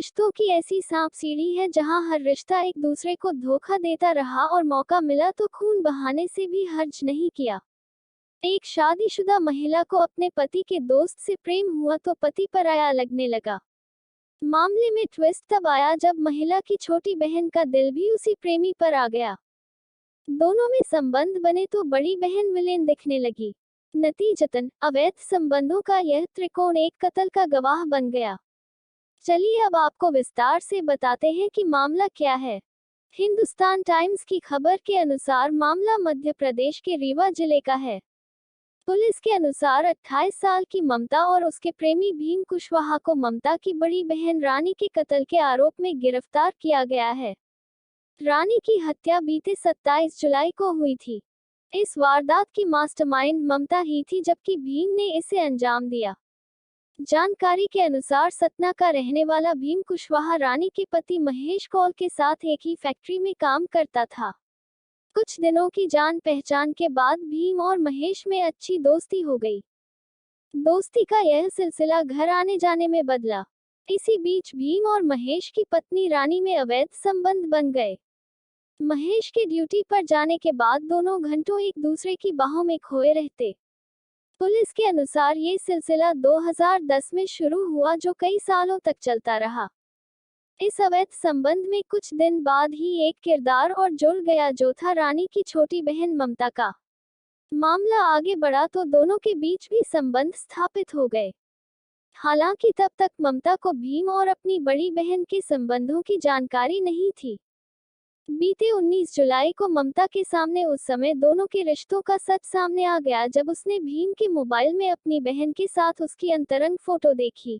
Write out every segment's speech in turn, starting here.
रिश्तों की ऐसी सांप सीढ़ी है जहां हर रिश्ता एक दूसरे को धोखा देता रहा और मौका मिला तो खून बहाने से भी हर्ज नहीं किया। एक शादीशुदा महिला को अपने पति के दोस्त से प्रेम हुआ तो पति पराया लगने लगा। मामले में ट्विस्ट तब आया जब महिला की छोटी बहन का दिल भी उसी प्रेमी पर आ गया। दोनों में संबंध बने तो बड़ी बहन विलेन दिखने लगी। नतीजतन अवैध संबंधों का यह त्रिकोण एक कत्ल का गवाह बन गया। चलिए अब आपको विस्तार से बताते हैं कि मामला क्या है। हिंदुस्तान टाइम्स की खबर के अनुसार मामला मध्य प्रदेश के रीवा जिले का है। पुलिस के अनुसार 28 साल की ममता और उसके प्रेमी भीम कुशवाहा को ममता की बड़ी बहन रानी के कत्ल के आरोप में गिरफ्तार किया गया है। रानी की हत्या बीते 27 जुलाई को हुई थी। इस वारदात की मास्टरमाइंड ममता ही थी जबकि भीम ने इसे अंजाम दिया। जानकारी के अनुसार सतना का रहने वाला भीम कुशवाहा रानी के पति महेश कौल के साथ एक ही फैक्ट्री में काम करता था। कुछ दिनों की जान पहचान के बाद भीम और महेश में अच्छी दोस्ती हो गई। दोस्ती का यह सिलसिला घर आने जाने में बदला। इसी बीच भीम और महेश की पत्नी रानी में अवैध संबंध बन गए। महेश के ड्यूटी पर जाने के बाद दोनों घंटों एक दूसरे की बाहों में खोए रहते। पुलिस के अनुसार ये सिलसिला 2010 में शुरू हुआ जो कई सालों तक चलता रहा। इस अवैध संबंध में कुछ दिन बाद ही एक किरदार और जुड़ गया जो था रानी की छोटी बहन ममता का। मामला आगे बढ़ा तो दोनों के बीच भी संबंध स्थापित हो गए। हालांकि तब तक ममता को भीम और अपनी बड़ी बहन के संबंधों की जानकारी नहीं थी। बीते 19 जुलाई को ममता के सामने उस समय दोनों के रिश्तों का सच सामने आ गया जब उसने भीम के मोबाइल में अपनी बहन के साथ उसकी अंतरंग फोटो देखी।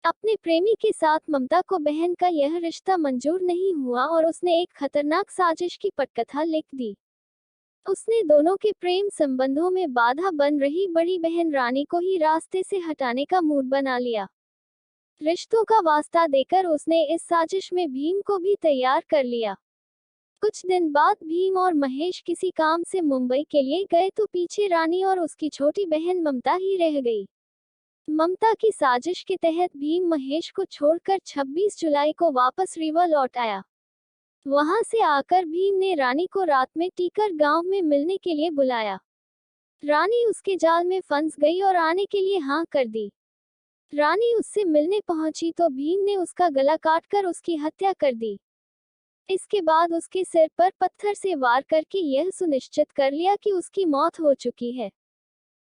अपने प्रेमी के साथ ममता को बहन का यह रिश्ता मंजूर नहीं हुआ और उसने एक खतरनाक साजिश की पटकथा लिख दी। उसने दोनों के प्रेम संबंधों में बाधा बन रही बड़ी बहन रानी को ही रास्ते से हटाने का मूड बना लिया। रिश्तों का वास्ता देकर उसने इस साजिश में भीम को भी तैयार कर लिया। कुछ दिन बाद भीम और महेश किसी काम से मुंबई के लिए गए तो पीछे रानी और उसकी छोटी बहन ममता ही रह गई। ममता की साजिश के तहत भीम महेश को छोड़कर 26 जुलाई को वापस रीवा लौट आया। वहां से आकर भीम ने रानी को रात में टीकर गांव में मिलने के लिए बुलाया। रानी उसके जाल में फंस गई और आने के लिए हाँ कर दी। रानी उससे मिलने पहुंची तो भीम ने उसका गला काटकर उसकी हत्या कर दी। इसके बाद उसके सिर पर पत्थर से वार करके यह सुनिश्चित कर लिया कि उसकी मौत हो चुकी है।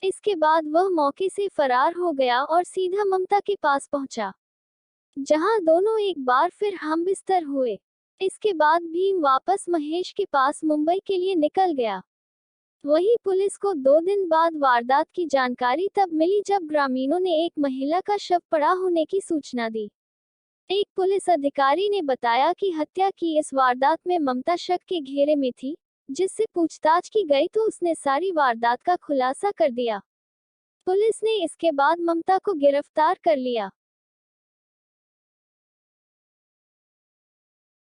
इसके बाद वह मौके से फरार हो गया और सीधा ममता के पास पहुंचा, जहां दोनों एक बार फिर हमबिस्तर हुए। इसके बाद भीम वापस महेश के पास मुंबई के लिए निकल गया। वहीं पुलिस को 2 दिन बाद वारदात की जानकारी तब मिली जब ग्रामीणों ने एक महिला का शव पड़ा होने की सूचना दी। एक पुलिस अधिकारी ने बताया कि हत्या की इस वारदात में ममता शक के घेरे में थी, जिससे पूछताछ की गई तो उसने सारी वारदात का खुलासा कर दिया। पुलिस ने इसके बाद ममता को गिरफ्तार कर लिया।